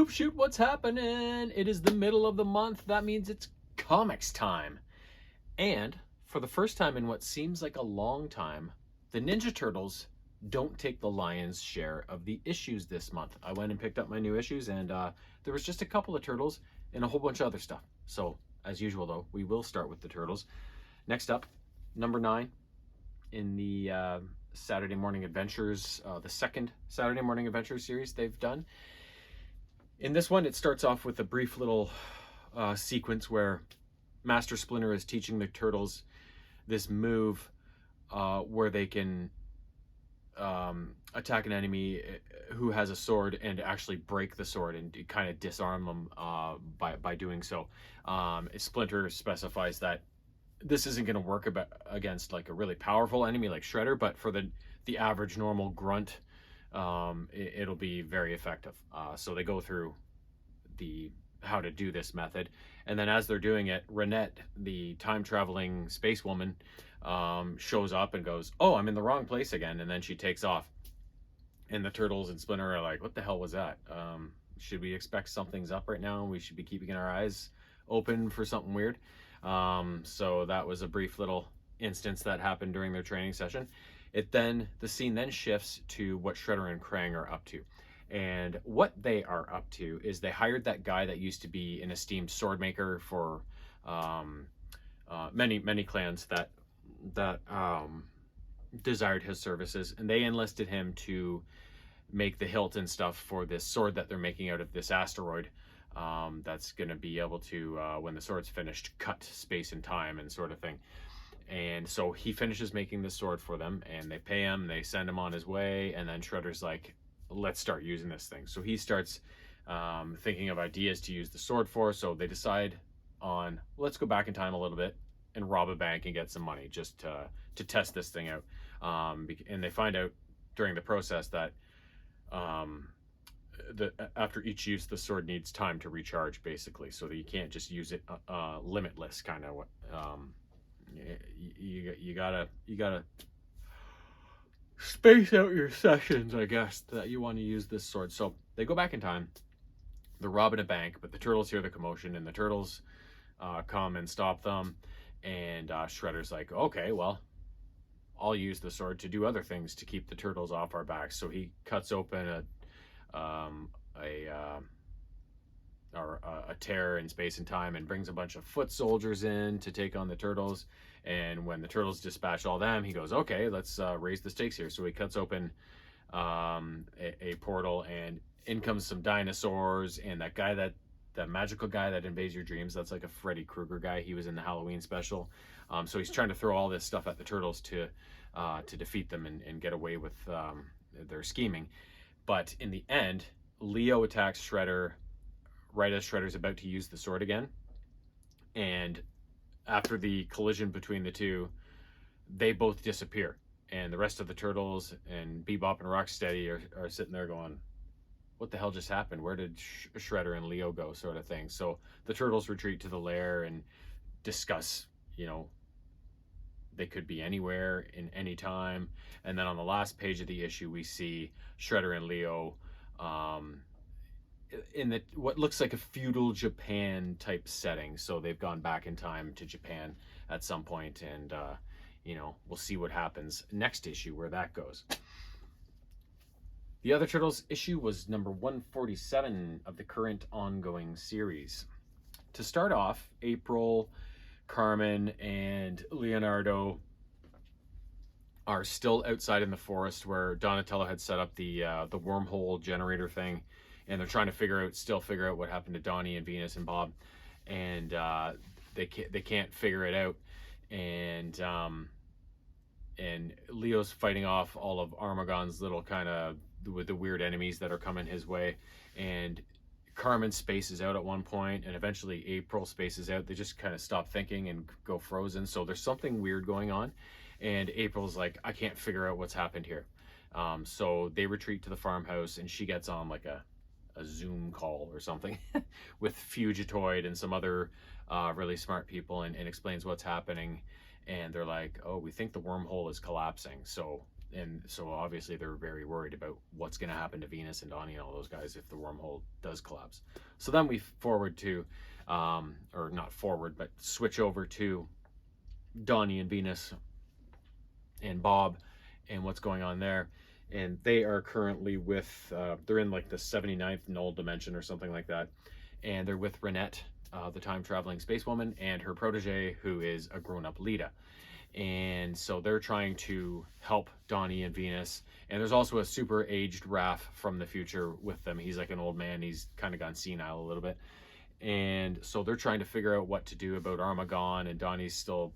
Shoot, what's happening? It is the middle of the month. That means it's comics time. And for the first time in what seems like a long time, the Ninja Turtles don't take the lion's share of the issues this month. I went and picked up my new issues, and there was just a couple of turtles and a whole bunch of other stuff. So, as usual, though, we will start with the turtles. Next up, number 9 in the Saturday Morning Adventures, the second Saturday Morning Adventures series they've done. In this one, it starts off with a brief little sequence where Master Splinter is teaching the turtles this move where they can attack an enemy who has a sword and actually break the sword and kind of disarm them by doing so. Splinter specifies that this isn't going to work against like a really powerful enemy like Shredder, but for the average normal grunt, it'll be very effective. So they go through how to do this method, and then as they're doing it, Renette, the time-traveling space woman, shows up and goes, "Oh, I'm in the wrong place again," and then she takes off. And the turtles and Splinter are like, "What the hell was that? Should we expect something's up right now? We should be keeping our eyes open for something weird." So that was a brief little instance that happened during their training session. The scene then shifts to what Shredder and Krang are up to. And what they are up to is they hired that guy that used to be an esteemed sword maker for many clans that desired his services, and they enlisted him to make the hilt and stuff for this sword that they're making out of this asteroid. That's going to be able to, when the sword's finished, cut space and time and sort of thing. And so he finishes making this sword for them, and they pay him, they send him on his way, and then Shredder's like, "Let's start using this thing." So he starts thinking of ideas to use the sword for, so they decide on, let's go back in time a little bit and rob a bank and get some money just to test this thing out. And they find out during the process that after each use, the sword needs time to recharge, basically, so that you can't just use it limitless, kind of. You gotta space out your sessions, I guess, that you want to use this sword. So they go back in time, they're robbing a bank, but the turtles hear the commotion, and the turtles come and stop them. And Shredder's like, "Okay, well, I'll use the sword to do other things to keep the turtles off our backs." So he cuts open a tear in space and time and brings a bunch of foot soldiers in to take on the turtles. And when the turtles dispatch all them, he goes, "Okay, let's raise the stakes here." So he cuts open a portal, and in comes some dinosaurs, and that magical guy that invades your dreams, that's like a Freddy Krueger guy. He was in the Halloween special. So he's trying to throw all this stuff at the turtles to defeat them and get away with their scheming. But in the end, Leo attacks Shredder right as Shredder's about to use the sword again. And after the collision between the two, they both disappear. And the rest of the turtles and Bebop and Rocksteady are sitting there going, "What the hell just happened? Where did Shredder and Leo go?" sort of thing. So the turtles retreat to the lair and discuss, they could be anywhere in any time. And then on the last page of the issue, we see Shredder and Leo in what looks like a feudal Japan type setting. So they've gone back in time to Japan at some point, and we'll see what happens next issue, where that goes. The other Turtles issue was number 147 of the current ongoing series. To start off, April, Carmen, and Leonardo are still outside in the forest where Donatello had set up the wormhole generator thing, and they're trying to figure out what happened to Donnie and Venus and Bob, and they can't figure it out, and Leo's fighting off all of Armagon's little kind of with the weird enemies that are coming his way, and Carmen spaces out at one point, and eventually April spaces out. They just kind of stop thinking and go frozen. So there's something weird going on, and April's like, "I can't figure out what's happened here." So they retreat to the farmhouse, and she gets on like a Zoom call or something with Fugitoid and some other really smart people, and explains what's happening. And they're like, "Oh, we think the wormhole is collapsing." So and so obviously they're very worried about what's going to happen to Venus and Donnie and all those guys if the wormhole does collapse. So then we forward to, or not forward, but switch over to Donnie and Venus and Bob and what's going on there. And they are currently with, they're in like the 79th null dimension or something like that. And they're with Renette, the time traveling space woman, and her protege, who is a grown up Lita. And so they're trying to help Donnie and Venus. And there's also a super aged Raph from the future with them. He's like an old man. He's kind of gone senile a little bit. And so they're trying to figure out what to do about Armagon. And Donnie's still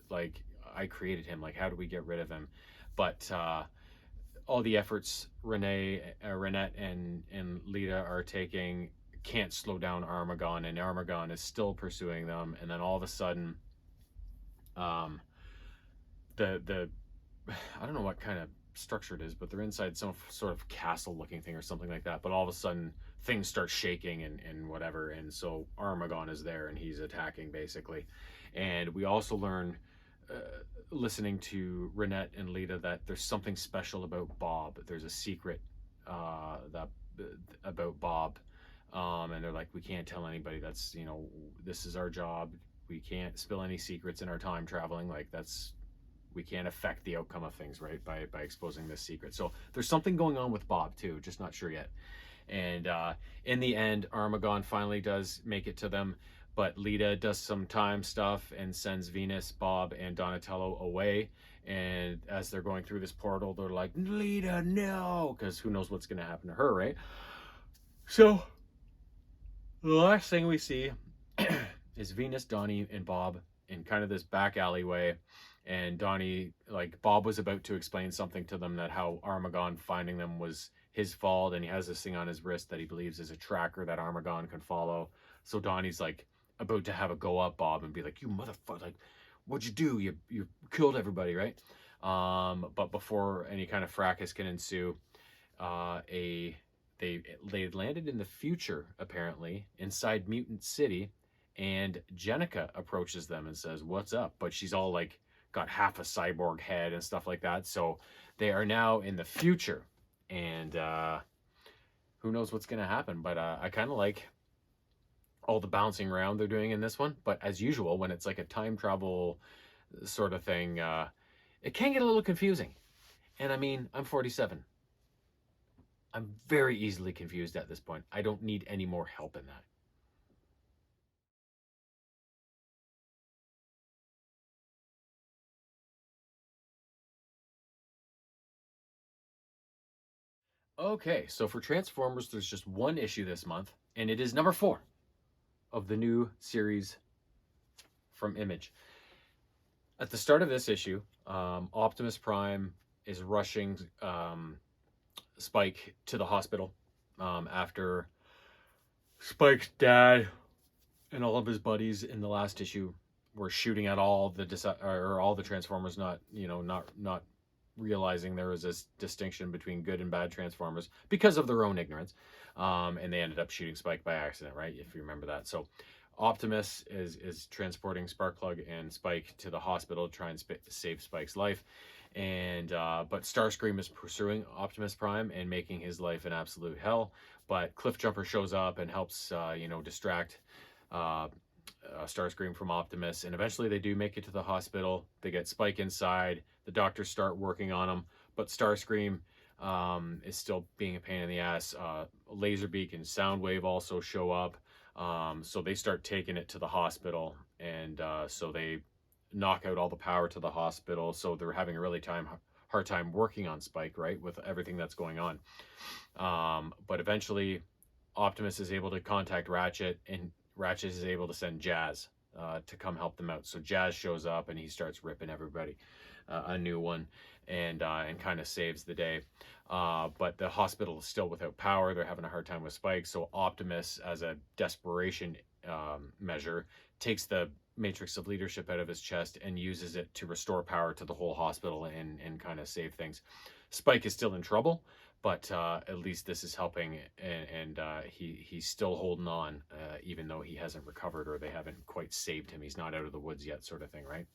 like, I created him. Like, how do we get rid of him? But all the efforts Renette and Lita are taking can't slow down Armagon. And Armagon is still pursuing them. And then all of a sudden, the I don't know what kind of structure it is, but they're inside some sort of castle looking thing or something like that. But all of a sudden things start shaking and whatever. And so Armagon is there and he's attacking basically. And we also learn, listening to Renette and Lita, that there's something special about Bob. There's a secret that about Bob. And they're like, we can't tell anybody. That's, you know, this is our job. We can't spill any secrets in our time traveling. Like, that's, we can't affect the outcome of things, right, by exposing this secret. So there's something going on with Bob too, just not sure yet. And in the end, Armagon finally does make it to them, but Lita does some time stuff and sends Venus, Bob, and Donatello away. And as they're going through this portal, they're like, Lita, no, because who knows what's going to happen to her, right? So the last thing we see is Venus, Donnie, and Bob in kind of this back alleyway. And Donnie, like, Bob was about to explain something to them, that how Armagon finding them was his fault. And he has this thing on his wrist that he believes is a tracker that Armagon can follow. So Donnie's like about to have a go up Bob and be like, you motherfucker, like, what'd you do? You killed everybody, right? But before any kind of fracas can ensue, they landed in the future, apparently, inside Mutant City. And Jenica approaches them and says, what's up? But she's all like got half a cyborg head and stuff like that. So they are now in the future. And who knows what's going to happen. But I kind of like all the bouncing around they're doing in this one. But as usual, when it's like a time travel sort of thing, it can get a little confusing. And I mean, I'm 47. I'm very easily confused at this point. I don't need any more help in that. Okay, so for Transformers, there's just one issue this month, and it is number 4 of the new series from Image. At the start of this issue, Optimus Prime is rushing Spike to the hospital after Spike's dad and all of his buddies in the last issue were shooting at all the Transformers, not realizing there was this distinction between good and bad Transformers because of their own ignorance. And they ended up shooting Spike by accident, right? If you remember that. So Optimus is transporting Sparkplug and Spike to the hospital to try and save Spike's life. And but Starscream is pursuing Optimus Prime and making his life an absolute hell. But Cliffjumper shows up and helps, distract Starscream from Optimus. And eventually they do make it to the hospital. They get Spike inside. The doctors start working on him. But Starscream is still being a pain in the ass. Laserbeak and Soundwave also show up. So they start taking it to the hospital. And so they knock out all the power to the hospital. So they're having a really hard time working on Spike, right, with everything that's going on. But eventually Optimus is able to contact Ratchet, and Ratchet is able to send Jazz to come help them out. So Jazz shows up and he starts ripping everybody a new one, and kind of saves the day. But the hospital is still without power. They're having a hard time with Spike. So Optimus, as a desperation measure, takes the matrix of leadership out of his chest and uses it to restore power to the whole hospital and kind of save things. Spike is still in trouble, but at least this is helping, and he's still holding on, even though he hasn't recovered, or they haven't quite saved him. He's not out of the woods yet, sort of thing, right?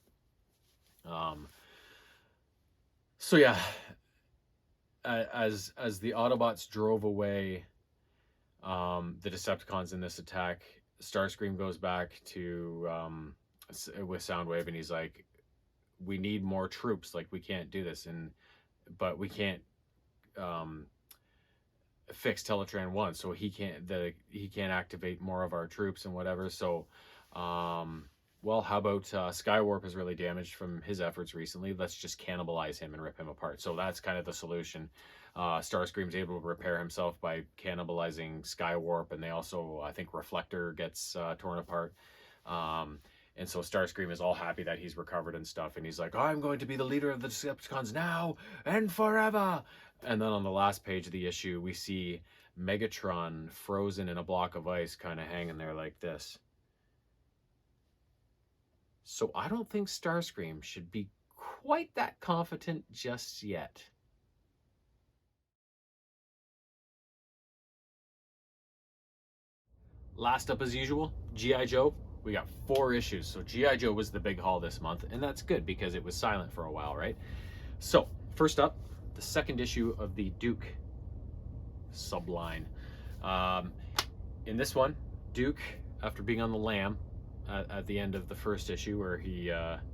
So yeah, as the Autobots drove away, the Decepticons in this attack, Starscream goes back to with Soundwave, and he's like, "We need more troops. Like, we can't do this, but we can't um, fix Teletran 1, so he can't activate more of our troops and whatever." So, well, how about Skywarp is really damaged from his efforts recently. Let's just cannibalize him and rip him apart. So that's kind of the solution. Starscream's able to repair himself by cannibalizing Skywarp, and they also, I think, Reflector gets torn apart. And so Starscream is all happy that he's recovered and stuff, and he's like, "I'm going to be the leader of the Decepticons now and forever." And then on the last page of the issue, we see Megatron frozen in a block of ice, kind of hanging there like this. So I don't think Starscream should be quite that confident just yet. Last up, as usual, G.I. Joe. We got 4 issues. So G.I. Joe was the big haul this month, and that's good because it was silent for a while, right? So first up, the second issue of the Duke subline. In this one, Duke, after being on the lam at the end of the first issue, where he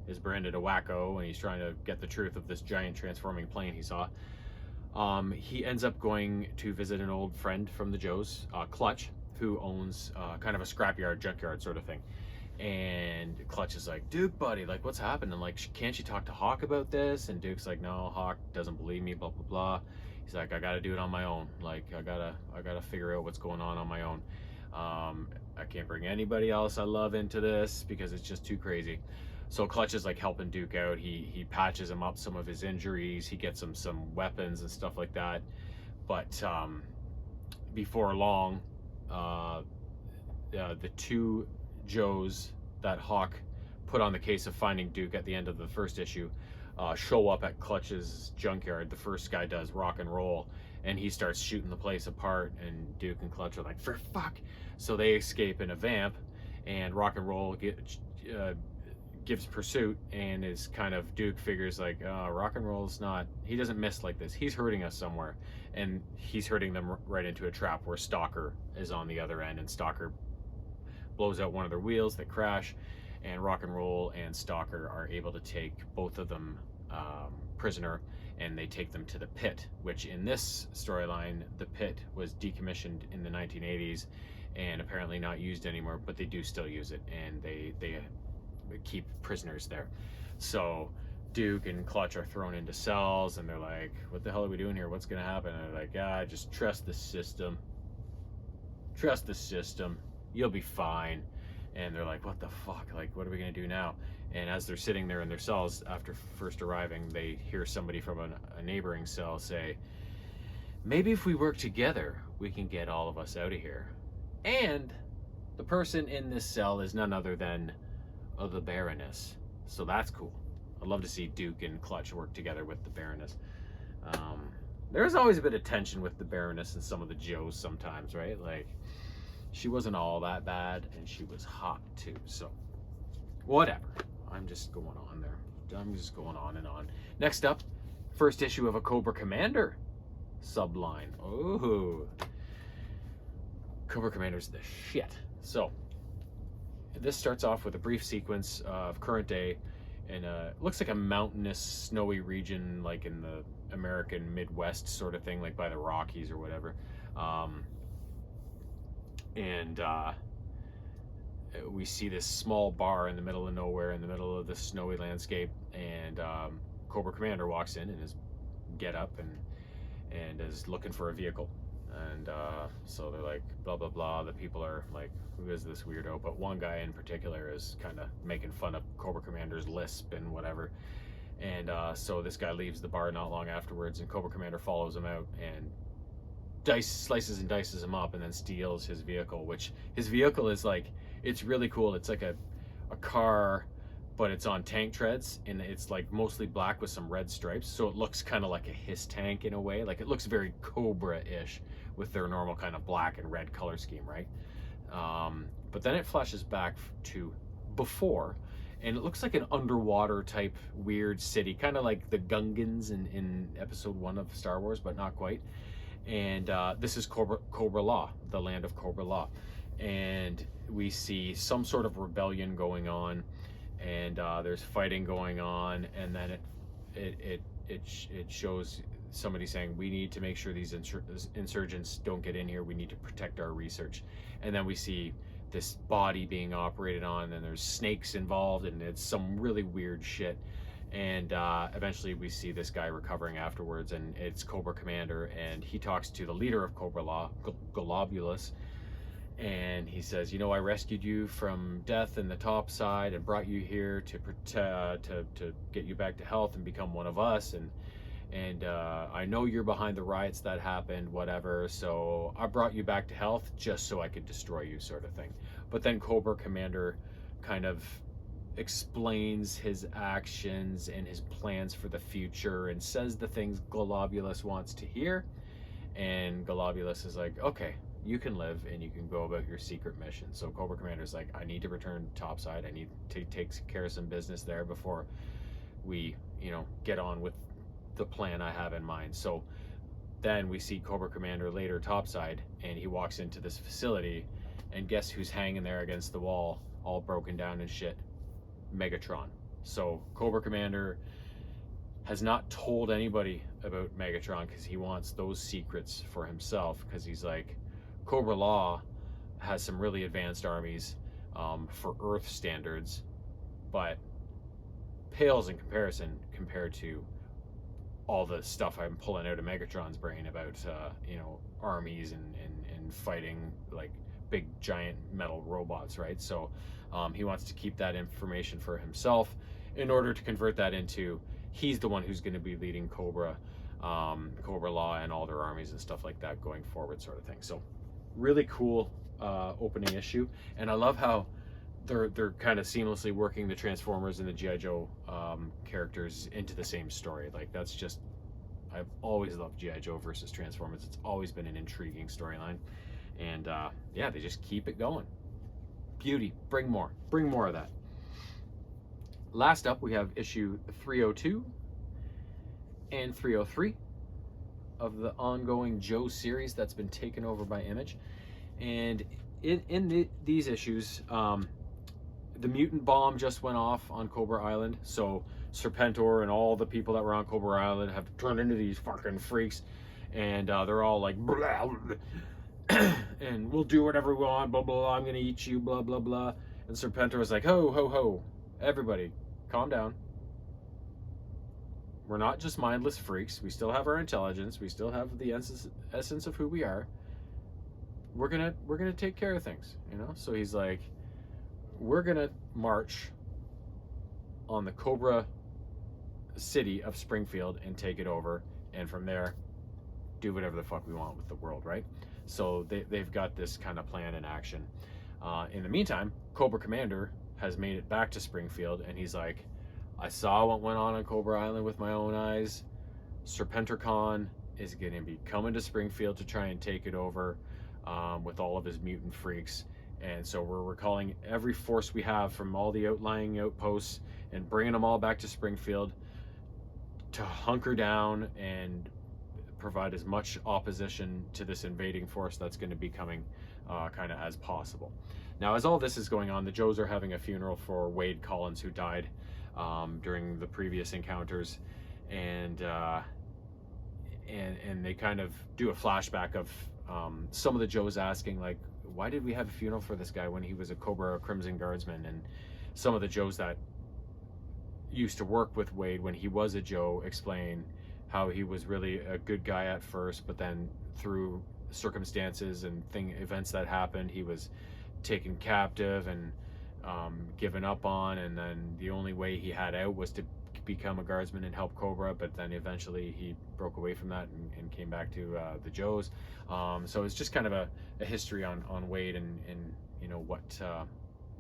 is branded a wacko and he's trying to get the truth of this giant transforming plane he saw, he ends up going to visit an old friend from the Joes, Clutch, who owns kind of a scrapyard, junkyard sort of thing. And Clutch is like, "Duke, buddy, like, what's happened? And like, can't you talk to Hawk about this?" And Duke's like, "No, Hawk doesn't believe me, blah blah blah." He's like, "I gotta do it on my own. Like, I gotta figure out what's going on my own. I can't bring anybody else I love into this because it's just too crazy." So Clutch is like helping Duke out. He patches him up some of his injuries. He gets him some weapons and stuff like that. But before long, the 2 Joes that Hawk put on the case of finding Duke at the end of the first issue show up at Clutch's junkyard. The first guy does, Rock and Roll, and he starts shooting the place apart, and Duke and Clutch are like, "For fuck!" So they escape in a vamp, and Rock and Roll gives pursuit, and is kind of, Duke figures like, Rock and Roll's not, he doesn't miss like this, he's hurting us somewhere, and he's hurting them right into a trap where Stalker is on the other end, and Stalker blows out one of their wheels that crash, and Rock and Roll and Stalker are able to take both of them prisoner, and they take them to the pit, which in this storyline, the pit was decommissioned in the 1980s and apparently not used anymore, but they do still use it, and they keep prisoners there. So Duke and Clutch are thrown into cells, and they're like, "What the hell are we doing here? What's gonna happen?" And they're like, "Just trust the system. Trust the system. You'll be fine." And they're like, "What the fuck? Like, what are we gonna do now?" And as they're sitting there in their cells after first arriving, they hear somebody from a neighboring cell say, "Maybe if we work together, we can get all of us out of here." And the person in this cell is none other than the Baroness. So that's cool. I'd love to see Duke and Clutch work together with the Baroness. There's always a bit of tension with the Baroness and some of the Joes sometimes, right? Like, she wasn't all that bad, and she was hot too. So whatever. I'm just going on there. I'm just going on and on. Next up, first issue of a Cobra Commander subline. Oh, Cobra Commander's the shit. So this starts off with a brief sequence of current day in looks like a mountainous, snowy region, like in the American Midwest sort of thing, like by the Rockies or whatever. And we see this small bar in the middle of nowhere, in the middle of the snowy landscape, and Cobra Commander walks in his get up and is looking for a vehicle. And so they're like, blah blah blah. The people are like, "Who is this weirdo?" But one guy in particular is kind of making fun of Cobra Commander's lisp and whatever. And so this guy leaves the bar not long afterwards, and Cobra Commander follows him out and slices and dices him up, and then steals his vehicle. Which his vehicle is like, it's really cool. It's like a car, but it's on tank treads, and it's like mostly black with some red stripes, so it looks kind of like a Hiss tank in a way. Like, it looks very Cobra-ish with their normal kind of black and red color scheme, right? But then it flashes back to before, and it looks like an underwater type weird city, kind of like the Gungans in episode 1 of Star Wars, but not quite. And this is Cobra Law, the land of Cobra Law, and we see some sort of rebellion going on, and there's fighting going on, and then it shows somebody saying, we need to make sure these insurgents don't get in here, we need to protect our research. And then we see this body being operated on, and there's snakes involved, and it's some really weird shit. And eventually we see this guy recovering afterwards, and it's Cobra Commander, and he talks to the leader of Cobra Law, Globulus, and he says, you know, I rescued you from death in the top side and brought you here to to get you back to health and become one of us, and I know you're behind the riots that happened, whatever, so I brought you back to health just so I could destroy you, sort of thing. But then Cobra Commander kind of explains his actions and his plans for the future and says the things Globulus wants to hear, and Globulus is like, okay, you can live and you can go about your secret mission. So Cobra Commander's like, I need to return topside, I need to take care of some business there before we, you know, get on with the plan I have in mind. So then we see Cobra Commander later topside, and he walks into this facility, and guess who's hanging there against the wall, all broken down and shit? Megatron. So Cobra Commander has not told anybody about Megatron because he wants those secrets for himself, because he's like, Cobra Law has some really advanced armies for Earth standards, but pales in comparison compared to all the stuff I'm pulling out of Megatron's brain about, you know, armies and fighting like big giant metal robots, right? So he wants to keep that information for himself in order to convert that into, he's the one who's going to be leading Cobra Law and all their armies and stuff like that going forward, sort of thing. So really cool opening issue, and I love how they're kind of seamlessly working the Transformers and the G.I. Joe characters into the same story. Like, that's just, I've always loved G.I. Joe versus Transformers. It's always been an intriguing storyline, and yeah, they just keep it going. Beauty. Bring more of that. Last up, we have issue 302 and 303 of the ongoing Joe series that's been taken over by Image. And in these issues, the mutant bomb just went off on Cobra Island, so Serpentor and all the people that were on Cobra Island have turned into these fucking freaks, and they're all like, blah, blah, and we'll do whatever we want, blah, blah, blah, I'm gonna eat you, blah, blah, blah. And Serpentor is like, ho, ho, ho, everybody, calm down. We're not just mindless freaks. We still have our intelligence. We still have the essence of who we are. We're gonna take care of things, you know? So he's like, we're gonna march on the Cobra city of Springfield and take it over, and from there do whatever the fuck we want with the world, right? So they've got this kind of plan in action. In the meantime, Cobra Commander has made it back to Springfield, and he's like, I saw what went on Cobra Island with my own eyes. Serpentor is gonna be coming to Springfield to try and take it over with all of his mutant freaks. And so we're recalling every force we have from all the outlying outposts and bringing them all back to Springfield to hunker down and provide as much opposition to this invading force that's going to be coming kind of as possible. Now, as all this is going on, the Joes are having a funeral for Wade Collins, who died during the previous encounters, and they kind of do a flashback of some of the Joes asking, like, why did we have a funeral for this guy when he was a Cobra Crimson Guardsman? And some of the Joes that used to work with Wade when he was a Joe explain how he was really a good guy at first, but then through circumstances and events that happened, he was taken captive and given up on, and then the only way he had out was to become a guardsman and help Cobra, but then eventually he broke away from that and came back to the Joes. So it's just kind of a history on Wade and you know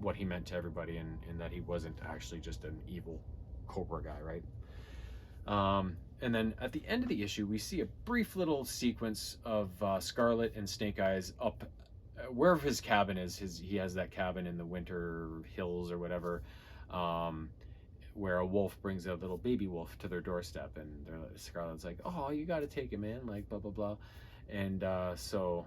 what he meant to everybody, and that he wasn't actually just an evil Cobra guy, right? And then at the end of the issue, we see a brief little sequence of Scarlet and Snake Eyes up wherever his cabin is. He has that cabin in the Winter Hills or whatever. where a wolf brings a little baby wolf to their doorstep, and Scarlet's like, "Oh, you got to take him in," like blah blah blah, and so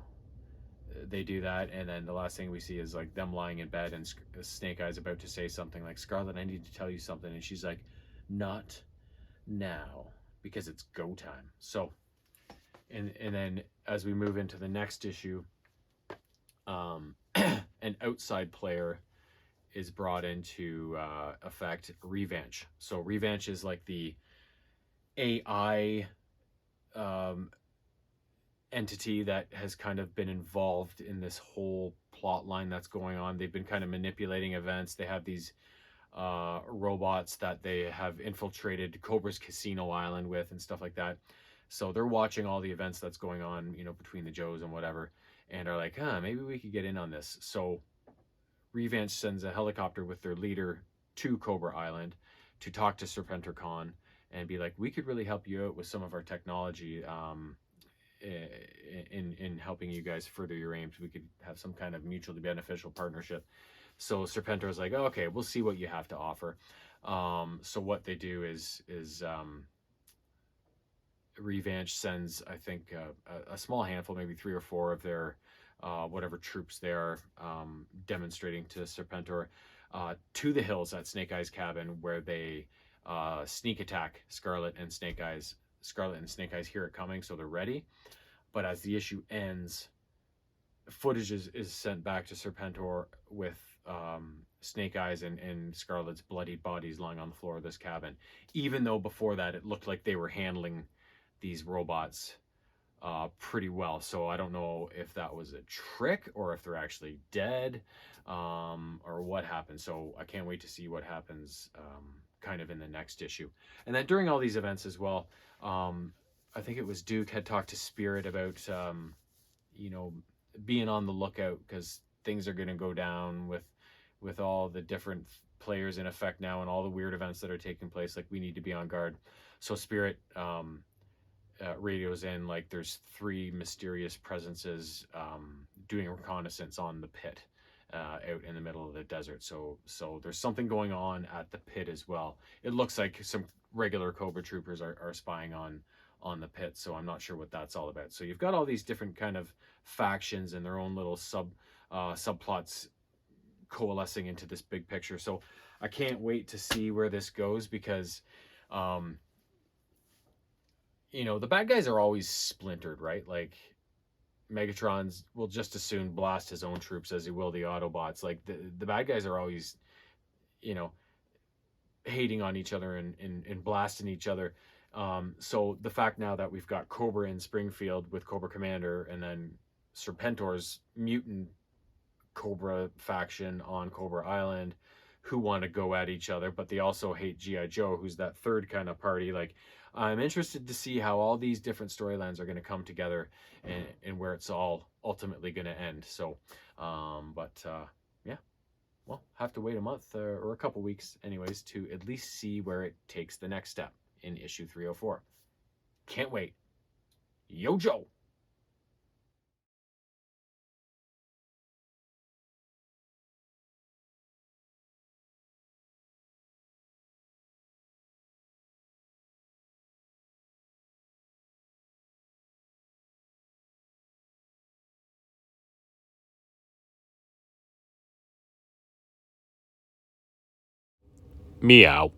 they do that, and then the last thing we see is like them lying in bed, and Snake Eyes about to say something like, "Scarlet, I need to tell you something," and she's like, "Not now, because it's go time." So, and then as we move into the next issue, an outside player is brought into effect, Revanche. So Revanche is like the AI entity that has kind of been involved in this whole plot line that's going on. They've been kind of manipulating events. They have these robots that they have infiltrated Cobra's Casino Island with and stuff like that. So they're watching all the events that's going on, between the Joes and whatever, and are like, maybe we could get in on this. So Revanche sends a helicopter with their leader to Cobra Island to talk to Serpentor Khan and be like, we could really help you out with some of our technology, in helping you guys further your aims. We could have some kind of mutually beneficial partnership. So Serpentor is like, okay, we'll see what you have to offer. So what they do is Revanche sends, I think, a small handful, maybe 3 or 4 of their whatever troops they are demonstrating to Serpentor to the hills at Snake Eyes' cabin, where they sneak attack Scarlet and Snake Eyes. Scarlet and Snake Eyes hear it coming, so they're ready. But as the issue ends, footage is sent back to Serpentor with Snake Eyes and Scarlet's bloodied bodies lying on the floor of this cabin, even though before that it looked like they were handling these robots pretty well. So I don't know if that was a trick or if they're actually dead, or what happened. So I can't wait to see what happens kind of in the next issue. And then during all these events as well, I think it was Duke had talked to Spirit about being on the lookout, because things are going to go down with all the different players in effect now and all the weird events that are taking place. Like, we need to be on guard. So Spirit radios in, like, there's 3 mysterious presences doing reconnaissance on the pit out in the middle of the desert. So there's something going on at the pit as well. It looks like some regular Cobra troopers are spying on the pit, so I'm not sure what that's all about. So you've got all these different kind of factions and their own little subplots coalescing into this big picture. So I can't wait to see where this goes, because the bad guys are always splintered, right? Like, Megatron's will just as soon blast his own troops as he will the Autobots. Like, the bad guys are always, hating on each other and blasting each other. So the fact now that we've got Cobra in Springfield with Cobra Commander, and then Serpentor's mutant Cobra faction on Cobra Island, who want to go at each other, but they also hate G.I. Joe, who's that third kind of party. Like, I'm interested to see how all these different storylines are going to come together, and where it's all ultimately going to end. So, yeah, well, have to wait a month or a couple weeks anyways to at least see where it takes the next step in issue 304. Can't wait. Yo, Joe! Meow.